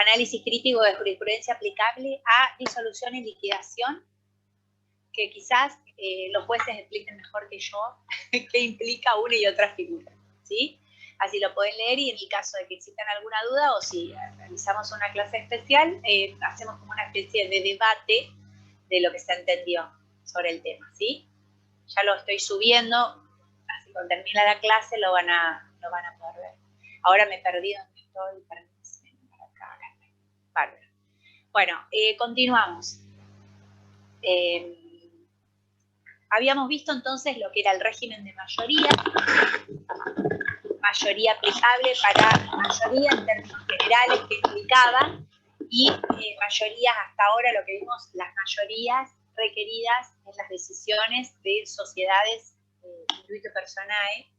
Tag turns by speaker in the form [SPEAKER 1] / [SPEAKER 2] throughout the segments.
[SPEAKER 1] análisis crítico de jurisprudencia aplicable a disolución y liquidación, que quizás los jueces expliquen mejor que yo qué implica una y otra figura, ¿sí? Así lo pueden leer, y en el caso de que existan alguna duda, o si realizamos una clase especial, hacemos como una especie de debate de lo que se entendió sobre el tema, ¿sí? Ya lo estoy subiendo, así cuando termine la clase lo van a poder ver. Ahora me perdí donde estoy, para acá. Bárbaro. Bueno, continuamos. Habíamos visto entonces lo que era el régimen de mayoría aplicable para mayoría en términos generales que implicaba, y mayorías hasta ahora, lo que vimos, las mayorías requeridas en las decisiones de sociedades individuo personae,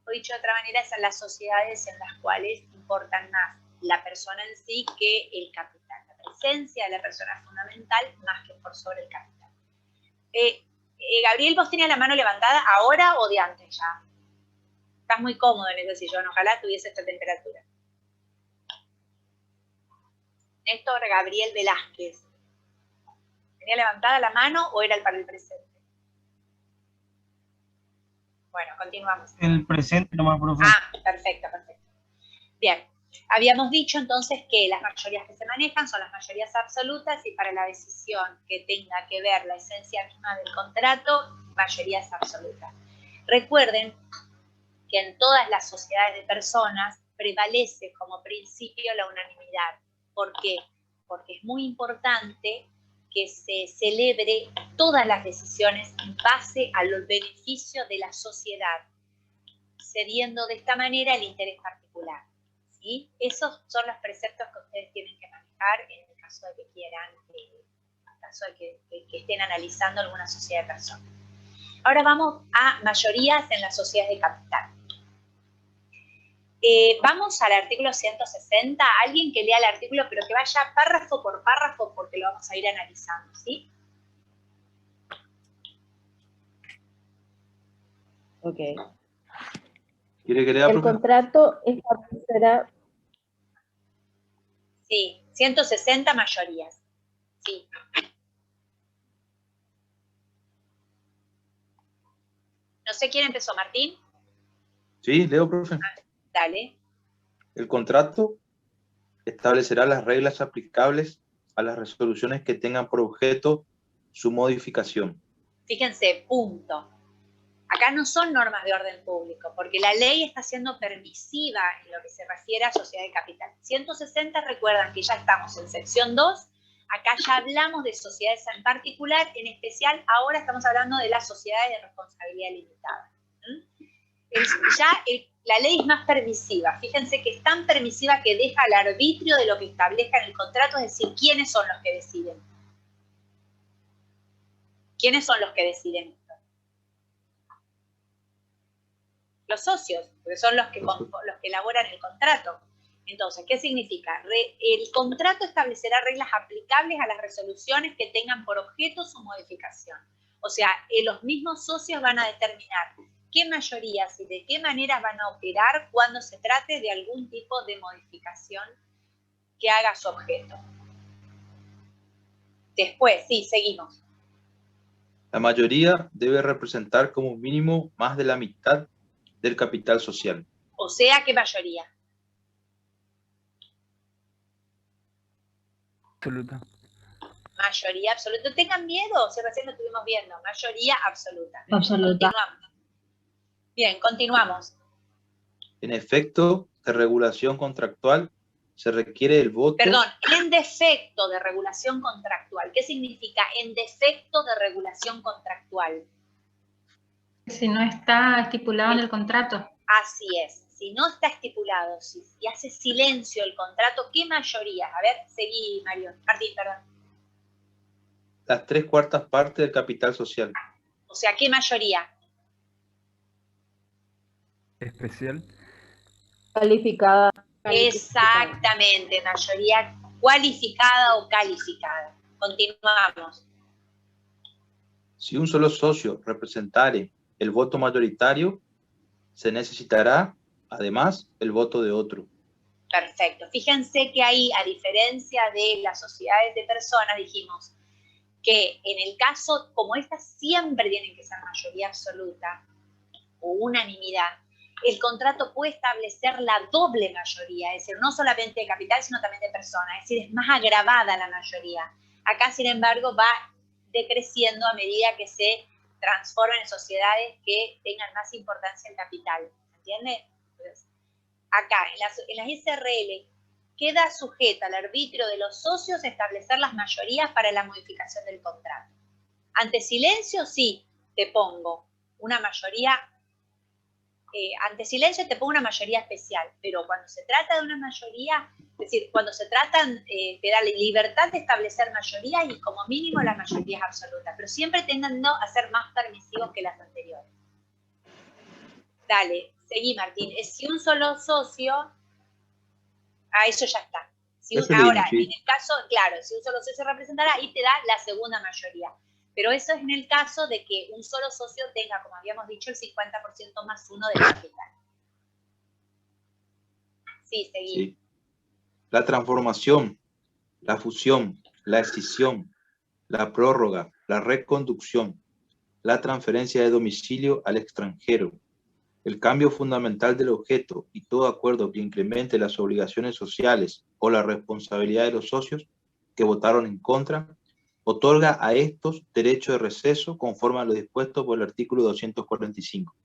[SPEAKER 1] o dicho de otra manera, son las sociedades en las cuales importan más la persona en sí que el capital, la presencia de la persona es fundamental más que por sobre el capital. Gabriel, ¿vos tenías la mano levantada ahora o de antes ya? Estás muy cómodo en ese sillón, ojalá tuviese esta temperatura. Néstor Gabriel Velázquez, ¿tenía levantada la mano o era para el presente? Bueno, continuamos.
[SPEAKER 2] El presente nomás, profe.
[SPEAKER 1] Ah, perfecto, perfecto. Bien, habíamos dicho entonces que las mayorías que se manejan son las mayorías absolutas, y para la decisión que tenga que ver la esencia misma del contrato, mayorías absolutas. Recuerden que en todas las sociedades de personas prevalece como principio la unanimidad. ¿Por qué? Porque es muy importante que se celebre todas las decisiones en base al beneficio de la sociedad, cediendo de esta manera el interés particular, ¿sí? Esos son los preceptos que ustedes tienen que manejar en el caso de que quieran, en caso de que estén analizando alguna sociedad de personas. Ahora vamos a mayorías en las sociedades de capital. Vamos al artículo 160, alguien que lea el artículo, pero que vaya párrafo por párrafo, porque lo vamos a ir analizando, ¿sí?
[SPEAKER 3] Ok.
[SPEAKER 4] ¿Quiere que lea,
[SPEAKER 3] El
[SPEAKER 4] profe?
[SPEAKER 3] contrato establecerá...
[SPEAKER 1] Sí, 160 mayorías. Sí. No sé quién empezó, Martín.
[SPEAKER 4] Sí, leo, profe.
[SPEAKER 1] Dale.
[SPEAKER 4] El contrato establecerá las reglas aplicables a las resoluciones que tengan por objeto su modificación.
[SPEAKER 1] Fíjense, punto. Acá no son normas de orden público, porque la ley está siendo permisiva en lo que se refiere a sociedad de capital. 160, recuerdan que ya estamos en sección 2, acá ya hablamos de sociedades en particular, en especial ahora estamos hablando de las sociedades de responsabilidad limitada. La ley es más permisiva, fíjense que es tan permisiva que deja al arbitrio de lo que establezca en el contrato, es decir, ¿quiénes son los que deciden? ¿Quiénes son los que deciden esto? Los socios, porque son los que elaboran el contrato. Entonces, ¿qué significa? El contrato establecerá reglas aplicables a las resoluciones que tengan por objeto su modificación. O sea, los mismos socios van a determinar qué mayorías y de qué maneras van a operar cuando se trate de algún tipo de modificación que haga su objeto. Después, sí, seguimos.
[SPEAKER 4] La mayoría debe representar como mínimo más de la mitad del capital social.
[SPEAKER 1] O sea, ¿qué mayoría?
[SPEAKER 2] Absoluta.
[SPEAKER 1] Mayoría absoluta. Tengan miedo, si recién lo estuvimos viendo. Mayoría absoluta.
[SPEAKER 5] Absoluta.
[SPEAKER 1] Continuamos. Bien, continuamos.
[SPEAKER 4] En efecto de regulación contractual se requiere el voto...
[SPEAKER 1] Perdón, en defecto de regulación contractual. ¿Qué significa en defecto de regulación contractual?
[SPEAKER 5] Si no está estipulado en el contrato.
[SPEAKER 1] Así es. Si no está estipulado, si hace silencio el contrato, ¿qué mayoría? A ver, seguí, Martín, perdón.
[SPEAKER 4] Las 3/4 partes del capital social.
[SPEAKER 1] O sea, ¿qué mayoría?
[SPEAKER 2] Especial.
[SPEAKER 3] Calificada.
[SPEAKER 1] Exactamente, mayoría cualificada o calificada. Continuamos.
[SPEAKER 4] Si un solo socio representare el voto mayoritario, se necesitará, además, el voto de otro.
[SPEAKER 1] Perfecto. Fíjense que ahí, a diferencia de las sociedades de personas, dijimos que en el caso, como estas siempre tienen que ser mayoría absoluta o unanimidad, el contrato puede establecer la doble mayoría, es decir, no solamente de capital, sino también de persona, es decir, es más agravada la mayoría. Acá, sin embargo, va decreciendo a medida que se transforman en sociedades que tengan más importancia el capital, ¿entiende? Entonces, acá, en las SRL, queda sujeta al arbitrio de los socios establecer las mayorías para la modificación del contrato. Ante silencio, sí, te pongo una mayoría, ante silencio te pongo una mayoría especial, pero cuando se trata de una mayoría, es decir, cuando se tratan, te da la libertad de establecer mayoría y como mínimo las mayorías absolutas, pero siempre tendiendo a ser más permisivos que las anteriores. Dale, seguí, Martín. Si un solo socio, eso ya está. Si ahora, en el caso, claro, si un solo socio representará, ahí te da la segunda mayoría. Pero eso es en el caso de que un solo socio tenga, como habíamos dicho, el 50% más uno del capital. Sí, seguí.
[SPEAKER 4] Sí. La transformación, la fusión, la escisión, la prórroga, la reconducción, la transferencia de domicilio al extranjero, el cambio fundamental del objeto y todo acuerdo que incremente las obligaciones sociales o la responsabilidad de los socios que votaron en contra, otorga a estos derecho de receso conforme a lo dispuesto por el artículo 245.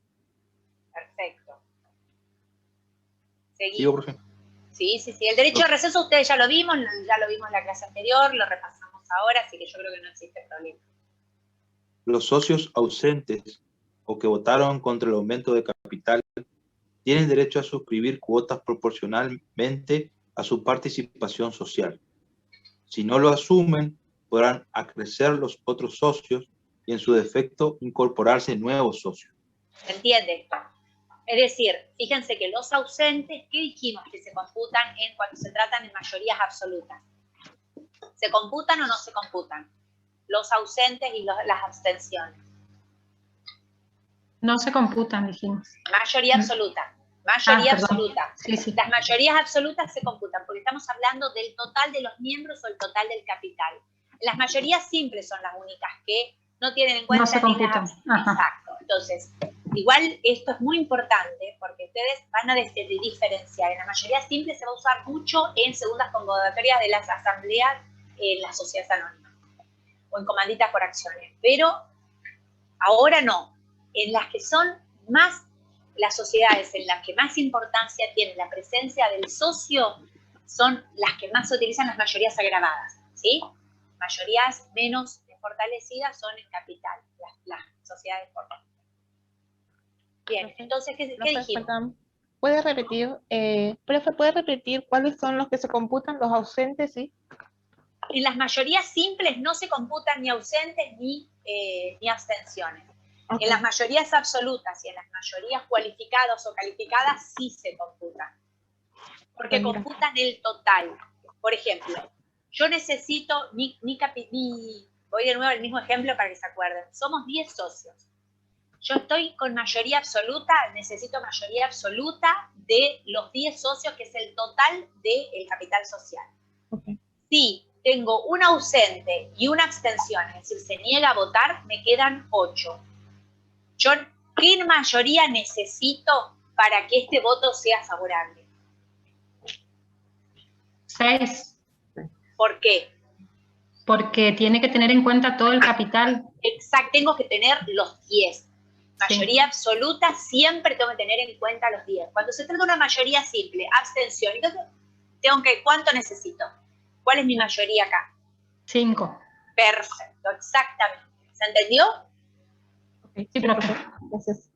[SPEAKER 1] Perfecto. Seguimos.
[SPEAKER 4] ¿Sigo, profe?
[SPEAKER 1] Sí. El derecho de receso ustedes ya lo vimos en la clase anterior, lo repasamos ahora, así que yo creo que no existe problema.
[SPEAKER 4] Los socios ausentes o que votaron contra el aumento de capital tienen derecho a suscribir cuotas proporcionalmente a su participación social. Si no lo asumen, podrán acrecer los otros socios y en su defecto incorporarse nuevos socios.
[SPEAKER 1] ¿Se entiende esto? Es decir, fíjense que los ausentes, ¿qué dijimos que se computan cuando se tratan de mayorías absolutas? ¿Se computan o no se computan? Los ausentes y las abstenciones.
[SPEAKER 5] No se computan, dijimos.
[SPEAKER 1] Mayoría absoluta. Mayoría absoluta.
[SPEAKER 5] Sí.
[SPEAKER 1] Las mayorías absolutas se computan porque estamos hablando del total de los miembros o el total del capital. Las mayorías simples son las únicas que no tienen en cuenta
[SPEAKER 5] no se computan.
[SPEAKER 1] Exacto. Entonces, igual esto es muy importante porque ustedes van a diferenciar. En la mayoría simple se va a usar mucho en segundas convocatorias de las asambleas en las sociedades anónimas o en comanditas por acciones. Pero ahora no. En las que son más las sociedades en las que más importancia tiene la presencia del socio son las que más se utilizan las mayorías agravadas, ¿sí? Mayorías menos fortalecidas son el capital, las sociedades fortalecidas. Bien, entonces, ¿qué dijimos?
[SPEAKER 6] ¿Puede repetir, profe, puede repetir cuáles son los que se computan, los ausentes, sí?
[SPEAKER 1] En las mayorías simples no se computan ni ausentes ni abstenciones. Okay. En las mayorías absolutas y en las mayorías cualificadas o calificadas sí se computan. Porque computan el total. Por ejemplo, yo necesito, voy de nuevo al mismo ejemplo para que se acuerden. Somos 10 socios. Yo estoy con mayoría absoluta, necesito mayoría absoluta de los 10 socios, que es el total del capital social.
[SPEAKER 6] Okay.
[SPEAKER 1] Si tengo un ausente y una abstención, es decir, se niega a votar, me quedan 8. Yo, ¿qué mayoría necesito para que este voto sea favorable?
[SPEAKER 5] 6.
[SPEAKER 1] ¿Por qué?
[SPEAKER 5] Porque tiene que tener en cuenta todo el capital.
[SPEAKER 1] Exacto, tengo que tener los 10. Mayoría absoluta, siempre tengo que tener en cuenta los 10. Cuando se trata de una mayoría simple, abstención, ¿cuánto necesito? ¿Cuál es mi mayoría acá?
[SPEAKER 5] 5.
[SPEAKER 1] Perfecto, exactamente. ¿Se entendió?
[SPEAKER 5] Sí, profe.
[SPEAKER 6] Gracias.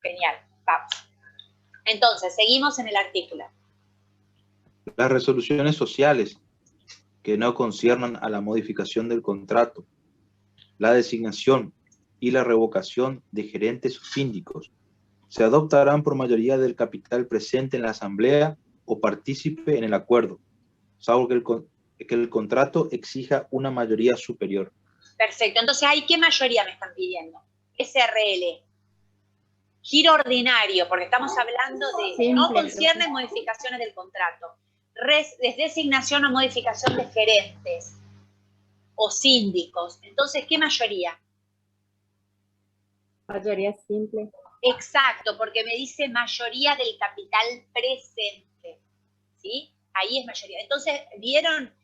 [SPEAKER 1] Genial, vamos. Entonces, seguimos en el artículo.
[SPEAKER 4] Las resoluciones sociales que no conciernan a la modificación del contrato, la designación y la revocación de gerentes o síndicos se adoptarán por mayoría del capital presente en la asamblea o partícipe en el acuerdo, salvo que el contrato exija una mayoría superior.
[SPEAKER 1] Perfecto, entonces, ¿qué mayoría me están pidiendo? SRL. Giro ordinario, porque estamos hablando de,
[SPEAKER 3] Simple,
[SPEAKER 1] no concierne modificaciones del contrato. Es designación o modificación de gerentes o síndicos. Entonces, ¿qué mayoría?
[SPEAKER 3] Mayoría simple.
[SPEAKER 1] Exacto, porque me dice mayoría del capital presente, ¿sí? Ahí es mayoría. Entonces, ¿vieron?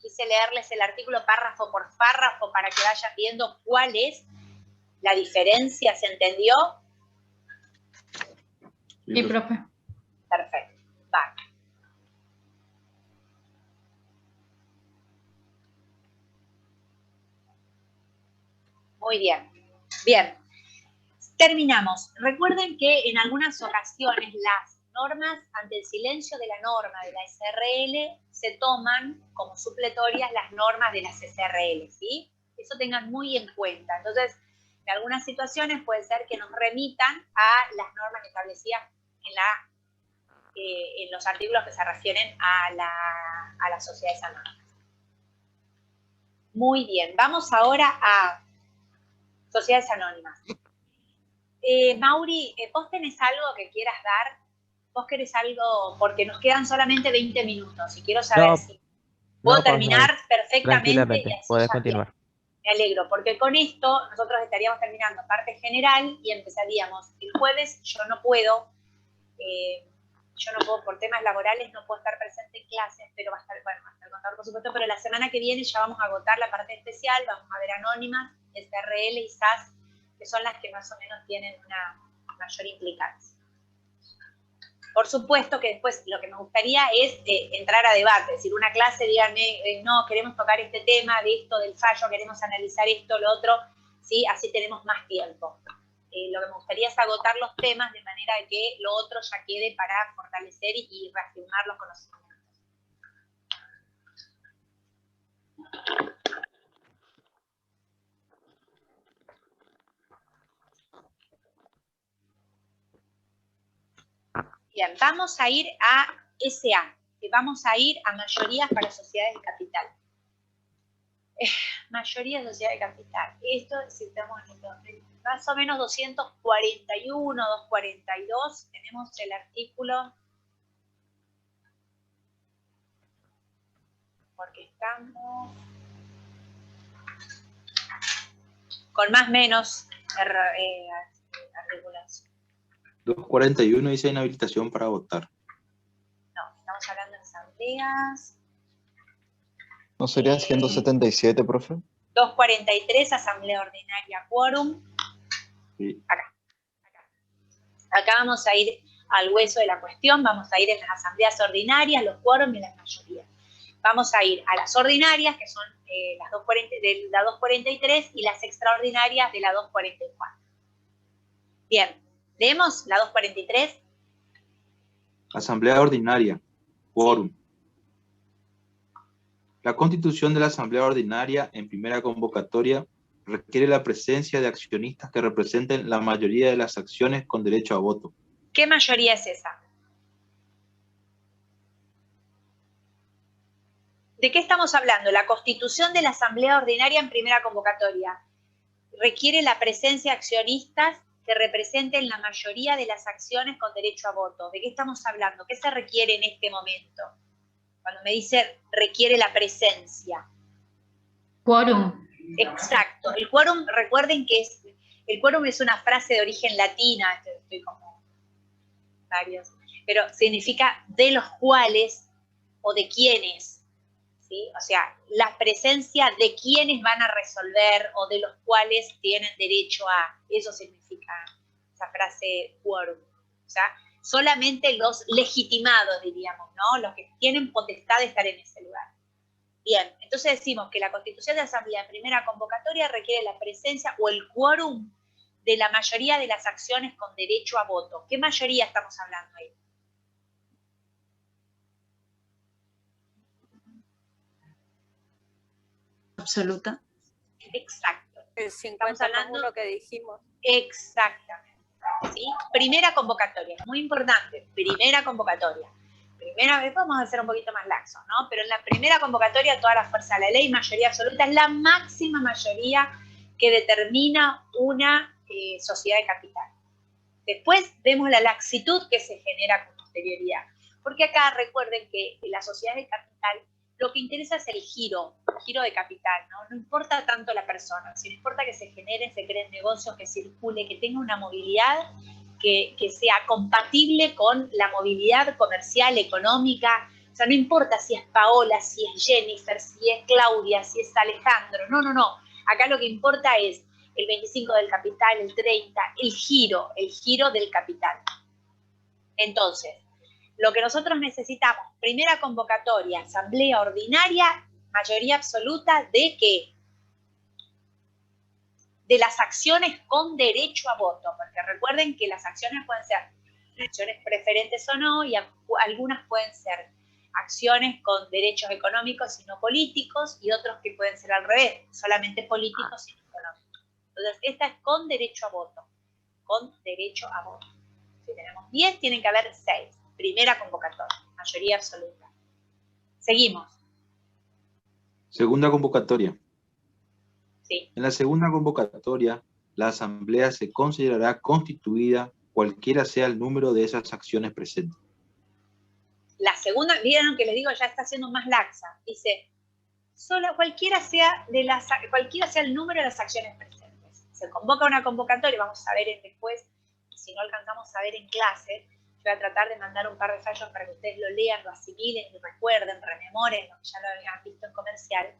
[SPEAKER 1] Quise leerles el artículo párrafo por párrafo para que vayan viendo cuál es la diferencia, ¿se entendió?
[SPEAKER 5] Sí, profe.
[SPEAKER 1] Perfecto, vale. Muy bien, bien. Terminamos. Recuerden que en algunas ocasiones las normas, ante el silencio de la norma de la SRL, se toman como supletorias las normas de las SRL, ¿sí? Eso tengan muy en cuenta. Entonces, en algunas situaciones puede ser que nos remitan a las normas establecidas en los artículos que se refieren a las sociedades anónimas. Muy bien, vamos ahora a sociedades anónimas. Mauri, ¿vos tenés algo que quieras dar? ¿Vos querés algo? Porque nos quedan solamente 20 minutos y quiero saber si puedo terminar perfectamente.
[SPEAKER 7] Tranquilamente,
[SPEAKER 1] y así
[SPEAKER 7] podés
[SPEAKER 1] ya
[SPEAKER 7] continuar.
[SPEAKER 1] me alegro, porque con esto nosotros estaríamos terminando parte general y empezaríamos el jueves. Yo no puedo, por temas laborales, no puedo estar presente en clases, pero va a estar, bueno, va a estar el contador, por supuesto, pero la semana que viene ya vamos a agotar la parte especial, vamos a ver anónimas, SRL y SAS, que son las que más o menos tienen una mayor implicancia. Por supuesto que después lo que me gustaría es entrar a debate, es decir, una clase, díganme, no, queremos tocar este tema, de esto, del fallo, queremos analizar esto, lo otro, ¿sí? Así tenemos más tiempo. Lo que me gustaría es agotar los temas de manera que lo otro ya quede para fortalecer y reafirmar los conocimientos. Bien, vamos a ir a SA, vamos a ir a mayorías para sociedades de capital. Mayoría de sociedades de capital. Esto, si estamos en más o menos 241, 242, tenemos el artículo, porque estamos con más menos articulación.
[SPEAKER 4] 241 dice inhabilitación para votar.
[SPEAKER 1] No, estamos hablando de asambleas.
[SPEAKER 8] ¿No sería 177, profe?
[SPEAKER 1] 243, asamblea ordinaria, quórum.
[SPEAKER 4] Sí.
[SPEAKER 1] Acá vamos a ir al hueso de la cuestión, vamos a ir en las asambleas ordinarias, los quórum y las mayorías. Vamos a ir a las ordinarias, que son las 243, y las extraordinarias de la 244. Bien, leemos la 243.
[SPEAKER 4] Asamblea ordinaria, quórum. La constitución de la Asamblea Ordinaria en primera convocatoria requiere la presencia de accionistas que representen la mayoría de las acciones con derecho a voto.
[SPEAKER 1] ¿Qué mayoría es esa? ¿De qué estamos hablando? La constitución de la Asamblea Ordinaria en primera convocatoria requiere la presencia de accionistas que representen la mayoría de las acciones con derecho a voto. ¿De qué estamos hablando? ¿Qué se requiere en este momento? Cuando me dice requiere la presencia.
[SPEAKER 5] Quórum.
[SPEAKER 1] Exacto. El quórum, recuerden que el quórum es una frase de origen latina, estoy como varios, pero significa de los cuales o de quienes, ¿sí? O sea, la presencia de quienes van a resolver o de los cuales tienen derecho a, eso significa esa frase quórum. O sea, solamente los legitimados, diríamos, ¿no? Los que tienen potestad de estar en ese lugar. Bien, entonces decimos que la constitución de asamblea en primera convocatoria requiere la presencia o el quórum de la mayoría de las acciones con derecho a voto. ¿Qué mayoría estamos hablando ahí?
[SPEAKER 9] Absoluta.
[SPEAKER 1] Exacto.
[SPEAKER 10] El 50+1 que dijimos.
[SPEAKER 1] Exactamente. ¿Sí? Primera convocatoria, muy importante, primera convocatoria. Primera vez vamos a hacer un poquito más laxo, ¿no? Pero en la primera convocatoria, toda la fuerza de la ley, mayoría absoluta, es la máxima mayoría que determina una sociedad de capital. Después vemos la laxitud que se genera con posterioridad. Porque acá recuerden que en la sociedad de capital lo que interesa es el giro de capital, ¿no? No importa tanto la persona, sino importa que se generen, se creen negocios, que circule, que tenga una movilidad que sea compatible con la movilidad comercial, económica. O sea, no importa si es Paola, si es Jennifer, si es Claudia, si es Alejandro. No, no, no. Acá lo que importa es el 25 del capital, el 30, el giro del capital. Entonces, lo que nosotros necesitamos, primera convocatoria, asamblea ordinaria, mayoría absoluta de ¿qué? De las acciones con derecho a voto, porque recuerden que las acciones pueden ser acciones preferentes o no, y algunas pueden ser acciones con derechos económicos y no políticos, y otros que pueden ser al revés, solamente políticos y no económicos. Entonces, esta es con derecho a voto, con derecho a voto. Si tenemos 10, tienen que haber 6. Primera convocatoria, mayoría absoluta. Seguimos.
[SPEAKER 4] Segunda convocatoria.
[SPEAKER 1] Sí.
[SPEAKER 4] En la segunda convocatoria, la asamblea se considerará constituida cualquiera sea el número de esas acciones presentes.
[SPEAKER 1] La segunda, vieron que les digo, ya está siendo más laxa. Dice, solo cualquiera sea el número de las acciones presentes. Se convoca una convocatoria, vamos a ver después, si no alcanzamos a ver en clase, yo voy a tratar de mandar un par de fallos para que ustedes lo lean, lo asimilen, lo recuerden, rememoren, lo que ya lo habían visto en comercial.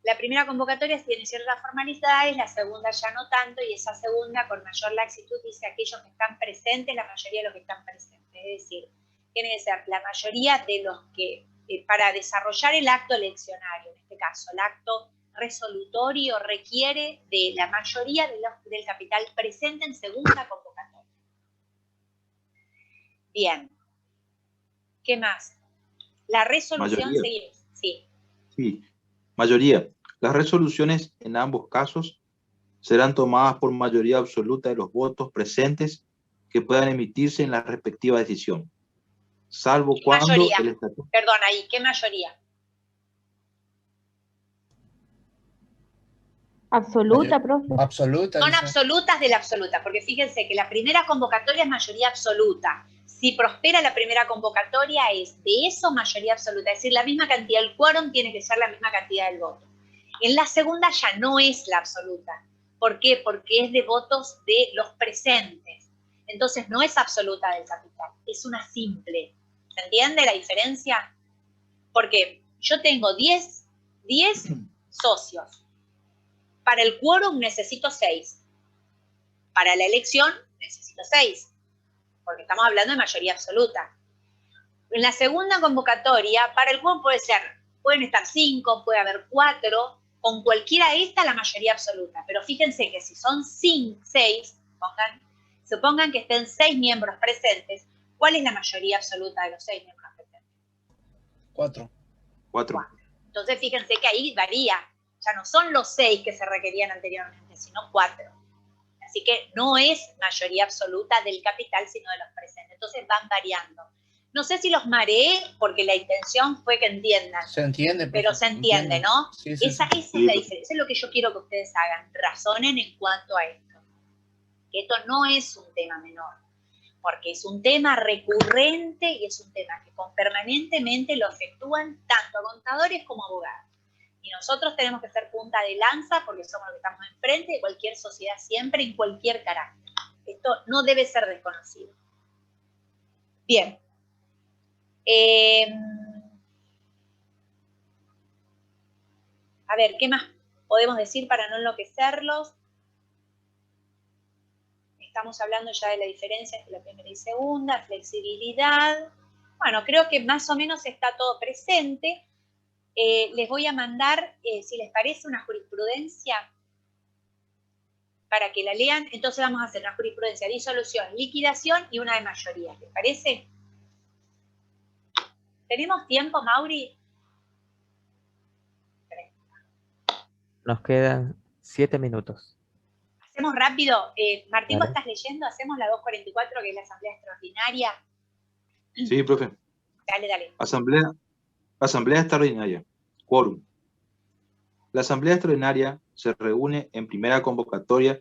[SPEAKER 1] La primera convocatoria tiene ciertas formalidades, la segunda ya no tanto, y esa segunda con mayor laxitud dice aquellos que están presentes, la mayoría de los que están presentes. Es decir, tiene que ser la mayoría de los que, para desarrollar el acto eleccionario, en este caso, el acto resolutorio requiere de la mayoría del capital presente en segunda convocatoria. Bien. ¿Qué más? La resolución, seguimos. Sí.
[SPEAKER 4] Sí. Mayoría. Las resoluciones en ambos casos serán tomadas por mayoría absoluta de los votos presentes que puedan emitirse en la respectiva decisión, salvo cuando
[SPEAKER 1] mayoría?
[SPEAKER 4] El estatuto...
[SPEAKER 1] Perdón, ahí, ¿qué mayoría?
[SPEAKER 3] Absoluta, profe.
[SPEAKER 7] Absoluta.
[SPEAKER 1] Son
[SPEAKER 7] dice.
[SPEAKER 1] absolutas de la absoluta, porque fíjense que la primera convocatoria es mayoría absoluta. Si prospera la primera convocatoria es de eso mayoría absoluta, es decir, la misma cantidad, el quórum tiene que ser la misma cantidad del voto. En la segunda ya no es la absoluta. ¿Por qué? Porque es de votos de los presentes. Entonces no es absoluta del capital, es una simple. ¿Se entiende la diferencia? Porque yo tengo 10 socios. Para el quórum necesito 6. Para la elección necesito 6. Porque estamos hablando de mayoría absoluta. En la segunda convocatoria, para el quórum pueden estar 5, puede haber 4, con cualquiera esta la mayoría absoluta. Pero fíjense que si son 6, supongan que estén 6 miembros presentes, ¿cuál es la mayoría absoluta de los 6 miembros presentes?
[SPEAKER 7] 4.
[SPEAKER 1] Entonces fíjense que ahí varía. Ya no son los 6 que se requerían anteriormente, sino 4. Así que no es mayoría absoluta del capital, sino de los presentes. Entonces van variando. No sé si los mareé, porque la intención fue que entiendan.
[SPEAKER 7] Se entiende.
[SPEAKER 1] Pero se entiende, ¿no?
[SPEAKER 7] Sí,
[SPEAKER 1] esa es la diferencia. Eso es lo que yo quiero que ustedes hagan. Razonen en cuanto a esto. Que esto no es un tema menor. Porque es un tema recurrente y es un tema que permanentemente lo efectúan tanto a contadores como abogados. Y nosotros tenemos que ser punta de lanza porque somos los que estamos enfrente de cualquier sociedad siempre, en cualquier carácter. Esto no debe ser desconocido. Bien. A ver, ¿qué más podemos decir para no enloquecerlos? Estamos hablando ya de la diferencia entre la primera y segunda, flexibilidad. Bueno, creo que más o menos está todo presente. Les voy a mandar, si les parece, una jurisprudencia para que la lean. Entonces vamos a hacer una jurisprudencia de disolución, liquidación y una de mayoría. ¿Les parece? ¿Tenemos tiempo, Mauri?
[SPEAKER 9] Nos quedan 7 minutos.
[SPEAKER 1] Hacemos rápido. Martín, ¿vos
[SPEAKER 9] Vale.
[SPEAKER 1] estás leyendo? Hacemos la 244, que es la asamblea extraordinaria.
[SPEAKER 4] Sí, profe.
[SPEAKER 1] Dale.
[SPEAKER 4] Asamblea extraordinaria. Quórum. La asamblea extraordinaria se reúne en primera convocatoria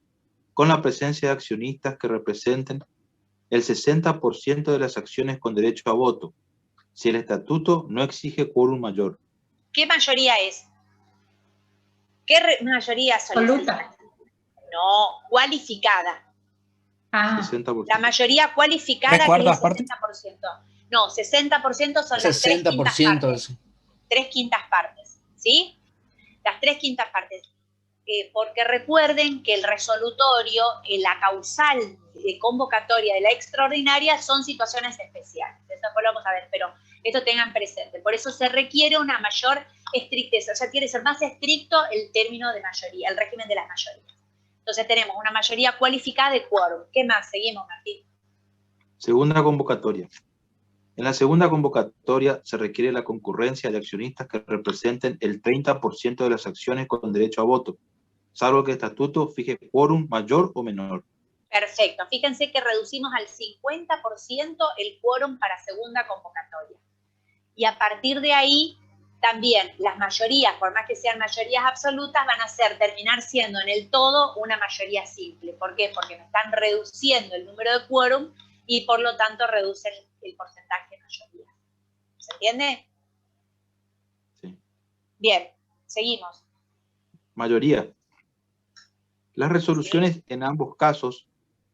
[SPEAKER 4] con la presencia de accionistas que representen el 60% de las acciones con derecho a voto, si el estatuto no exige quórum mayor.
[SPEAKER 1] ¿Qué mayoría es? ¿Qué mayoría solicita?
[SPEAKER 5] Absoluta.
[SPEAKER 1] No, cualificada.
[SPEAKER 4] 60%.
[SPEAKER 1] La mayoría cualificada
[SPEAKER 7] ¿Tres cuartas
[SPEAKER 1] es el 60%. No, 60% son las 3 quintas
[SPEAKER 7] 60%
[SPEAKER 1] partes. 3 quintas partes, ¿sí? Las 3 quintas partes. Porque recuerden que el resolutorio, la causal de convocatoria de la extraordinaria son situaciones especiales. Eso después lo vamos a ver, pero esto tengan presente. Por eso se requiere una mayor estricteza, o sea, tiene que ser más estricto el término de mayoría, el régimen de las mayorías. Entonces tenemos una mayoría cualificada de quórum. ¿Qué más? Seguimos, Martín.
[SPEAKER 4] Segunda convocatoria. En la segunda convocatoria se requiere la concurrencia de accionistas que representen el 30% de las acciones con derecho a voto, salvo que el estatuto fije quórum mayor o menor.
[SPEAKER 1] Perfecto. Fíjense que reducimos al 50% el quórum para segunda convocatoria. Y a partir de ahí, también las mayorías, por más que sean mayorías absolutas, van a terminar siendo en el todo una mayoría simple. ¿Por qué? Porque me están reduciendo el número de quórum y por lo tanto reducen el porcentaje de mayoría. ¿Se entiende?
[SPEAKER 4] Sí.
[SPEAKER 1] Bien, seguimos.
[SPEAKER 4] Mayoría. Las resoluciones en ambos casos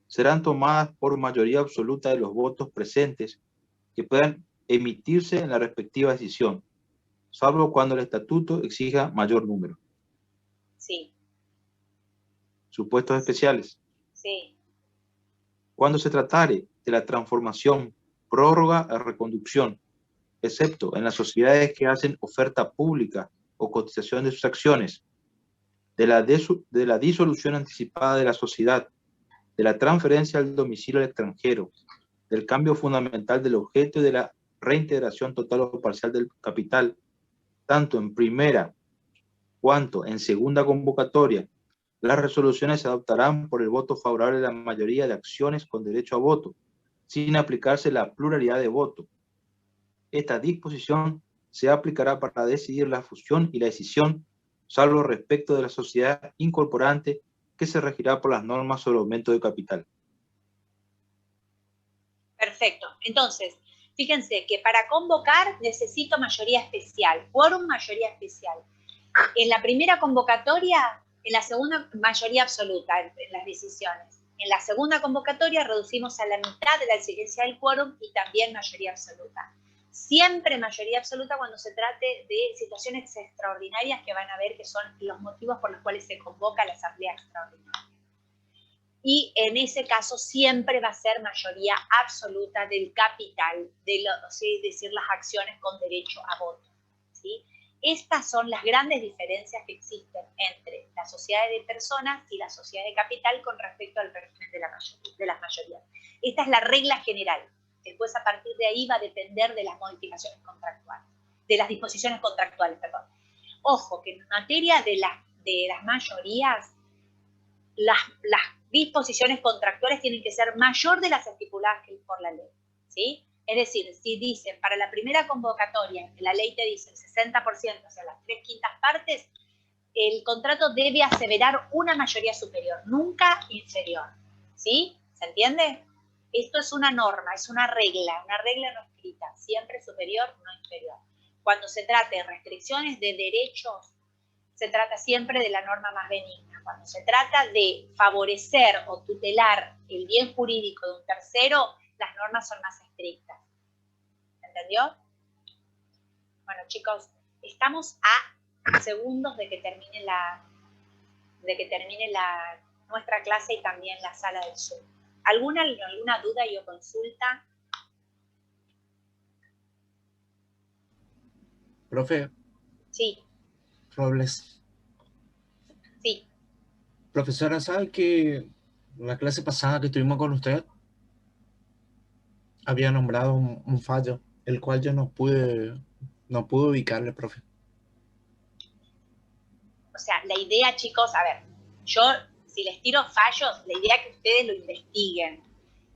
[SPEAKER 4] serán tomadas por mayoría absoluta de los votos presentes que puedan emitirse en la respectiva decisión, salvo cuando el estatuto exija mayor número.
[SPEAKER 1] Sí.
[SPEAKER 4] Supuestos especiales.
[SPEAKER 1] Sí.
[SPEAKER 4] Cuando se tratare de la transformación, prórroga o reconducción, excepto en las sociedades que hacen oferta pública o cotización de sus acciones, de la disolución anticipada de la sociedad, de la transferencia al domicilio al extranjero, del cambio fundamental del objeto y de la reintegración total o parcial del capital, tanto en primera cuanto en segunda convocatoria, las resoluciones se adoptarán por el voto favorable de la mayoría de acciones con derecho a voto, sin aplicarse la pluralidad de voto. Esta disposición se aplicará para decidir la fusión y la escisión, salvo respecto de la sociedad incorporante, que se regirá por las normas sobre aumento de capital.
[SPEAKER 1] Perfecto. Entonces, fíjense que para convocar necesito mayoría especial, quórum mayoría especial. En la primera convocatoria, en la segunda mayoría absoluta en las decisiones. En la segunda convocatoria reducimos a la mitad de la exigencia del quórum y también mayoría absoluta. Siempre mayoría absoluta cuando se trate de situaciones extraordinarias que van a ver que son los motivos por los cuales se convoca la asamblea extraordinaria. Y en ese caso siempre va a ser mayoría absoluta del capital, es decir, las acciones con derecho a voto, ¿sí? Estas son las grandes diferencias que existen entre la sociedad de personas y la sociedad de capital con respecto al régimen de las mayorías. Esta es la regla general. Después, a partir de ahí, va a depender de las modificaciones contractuales, de las disposiciones contractuales, perdón. Ojo, que en materia de las mayorías, las disposiciones contractuales tienen que ser mayor de las estipuladas por la ley, ¿sí? Es decir, si dicen, para la primera convocatoria, la ley te dice el 60%, o sea, las 3/5 partes, el contrato debe aseverar una mayoría superior, nunca inferior, ¿sí? ¿Se entiende? Esto es una norma, es una regla no escrita, siempre superior, no inferior. Cuando se trate de restricciones de derechos, se trata siempre de la norma más benigna. Cuando se trata de favorecer o tutelar el bien jurídico de un tercero, las normas son más estrictas. ¿Entendió? Bueno, chicos, estamos a segundos de que termine nuestra clase y también la sala del Zoom. ¿Alguna duda o consulta?
[SPEAKER 7] Profe.
[SPEAKER 1] Sí.
[SPEAKER 7] Robles.
[SPEAKER 1] Sí.
[SPEAKER 7] Profesora, ¿sabe que la clase pasada que tuvimos con usted había nombrado un fallo, el cual yo no pude ubicarle, profe?
[SPEAKER 1] O sea, la idea, chicos, a ver, yo si les tiro fallos, la idea es que ustedes lo investiguen,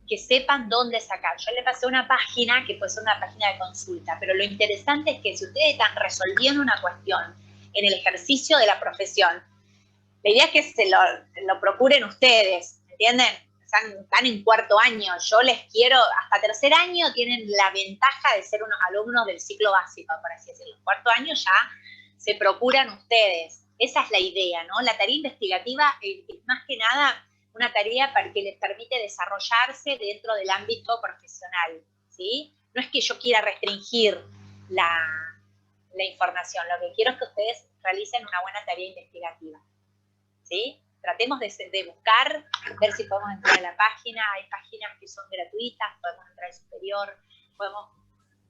[SPEAKER 1] que sepan dónde sacar. Yo le pasé una página que puede ser una página de consulta, pero lo interesante es que si ustedes están resolviendo una cuestión en el ejercicio de la profesión, la idea es que se lo procuren ustedes, ¿entienden? Están en cuarto año, yo les quiero, hasta tercer año tienen la ventaja de ser unos alumnos del ciclo básico, por así decirlo. En cuarto año ya se procuran ustedes. Esa es la idea, ¿no? La tarea investigativa es más que nada una tarea para que les permite desarrollarse dentro del ámbito profesional, ¿sí? No es que yo quiera restringir la información, lo que quiero es que ustedes realicen una buena tarea investigativa, ¿sí? Tratemos de buscar, ver si podemos entrar a la página, hay páginas que son gratuitas, podemos entrar al superior, podemos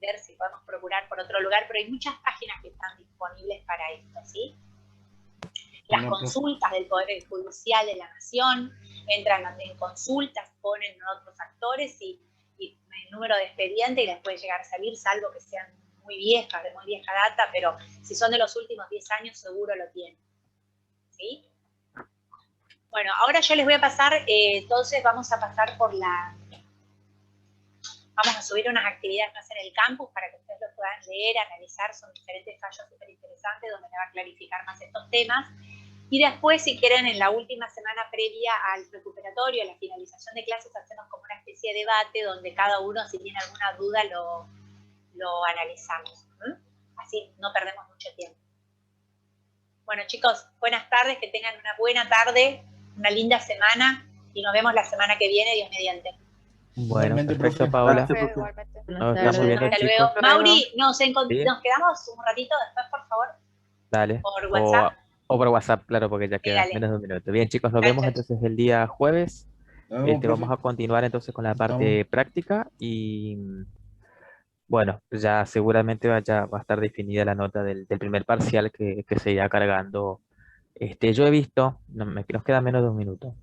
[SPEAKER 1] ver si podemos procurar por otro lugar, pero hay muchas páginas que están disponibles para esto, ¿sí? Las consultas del Poder Judicial de la Nación, entran en consultas, ponen otros actores y el número de expediente y les puede llegar a salir, salvo que sean muy viejas, de muy vieja data, pero si son de los últimos 10 años seguro lo tienen, ¿sí? Bueno, ahora yo les voy a pasar, entonces vamos a pasar por vamos a subir unas actividades más en el campus para que ustedes lo puedan leer, analizar, son diferentes fallos súper interesantes donde les va a clarificar más estos temas. Y después, si quieren, en la última semana previa al recuperatorio, a la finalización de clases, hacemos como una especie de debate donde cada uno, si tiene alguna duda, lo analizamos. Así no perdemos mucho tiempo. Bueno, chicos, buenas tardes, que tengan una buena tarde, una linda semana, y nos vemos la semana que viene, Dios mediante.
[SPEAKER 9] Bueno,
[SPEAKER 7] Igualmente,
[SPEAKER 9] perfecto,
[SPEAKER 7] profe.
[SPEAKER 9] Paola.
[SPEAKER 10] Profe, igualmente.
[SPEAKER 9] Nos estamos viendo,
[SPEAKER 1] Hasta
[SPEAKER 9] chicos.
[SPEAKER 1] luego. Mauri, nos
[SPEAKER 9] Sí.
[SPEAKER 1] quedamos un ratito después, por favor,
[SPEAKER 9] Dale.
[SPEAKER 1] por WhatsApp.
[SPEAKER 9] O por WhatsApp, claro, porque ya queda
[SPEAKER 1] Dale.
[SPEAKER 9] menos de un minuto. Bien, chicos, nos
[SPEAKER 1] Chao,
[SPEAKER 9] vemos
[SPEAKER 1] chao.
[SPEAKER 9] entonces el día jueves.
[SPEAKER 7] Nos vemos, profe.
[SPEAKER 9] Vamos a continuar entonces con la parte práctica y bueno, ya seguramente va a estar definida la nota del primer parcial que se irá cargando. Yo he visto, nos queda menos de un minuto,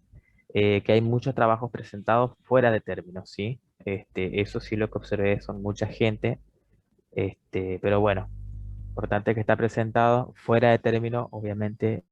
[SPEAKER 9] que hay muchos trabajos presentados fuera de términos, ¿sí? Eso sí lo que observé son mucha gente, pero bueno, importante que está presentado fuera de término, obviamente